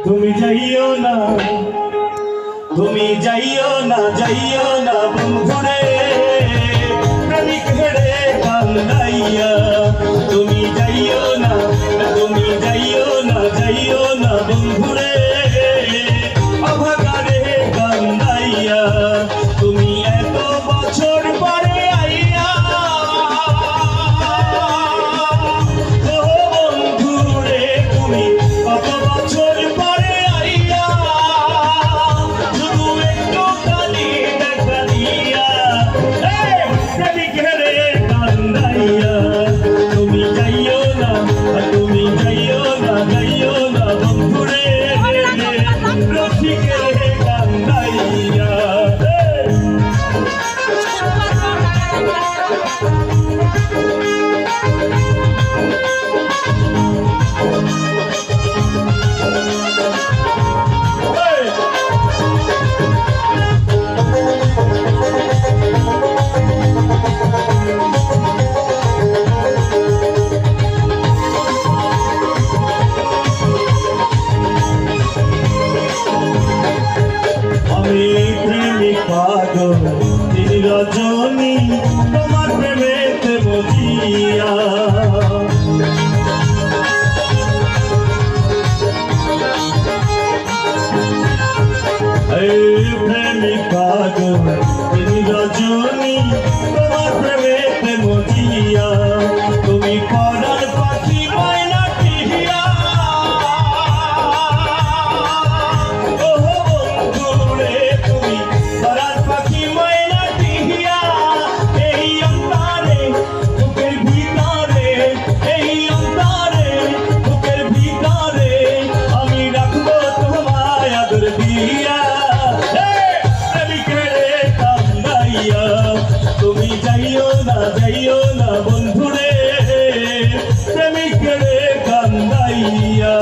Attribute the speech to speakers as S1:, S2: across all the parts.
S1: তুমি যাইও না, তুমি যাইও না, যাইও না বন্ধুরে প্রেমিক হেরে কান্দাইয়া। তুমি যাইও না, তুমি যাইও না, যাইও না বন্ধুরে অভাগারে কান্দাইয়া। তুমি এত বছর পরে আইয়া রজনী তোমার প্রেমেতে মজিয়া। প্রেমিক পাগল রজনী তোমার প্রেমেতে মজিয়া। তুমি পরার পাখি ময়না টিহিয়া, ও বন্ধুরে তুমি পরার পাখি ময়না টিহিয়া। এই অন্তরে বুকের ভিতরে, এই অন্তরে বুকের ভিতরে আমি রাখবো তোমায় আদর দিয়া। তুমি যাইও না, যাইও না বন্ধুরে প্রেমিকেরে কান্দাইয়া।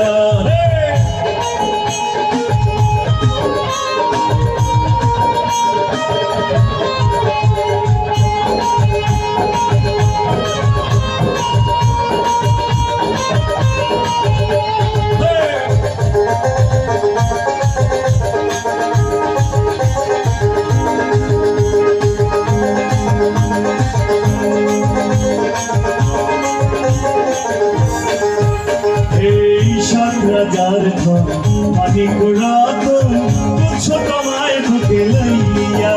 S1: রাজার মানিক রতন তুচ্ছ তোমায় ঢুকে লইয়া।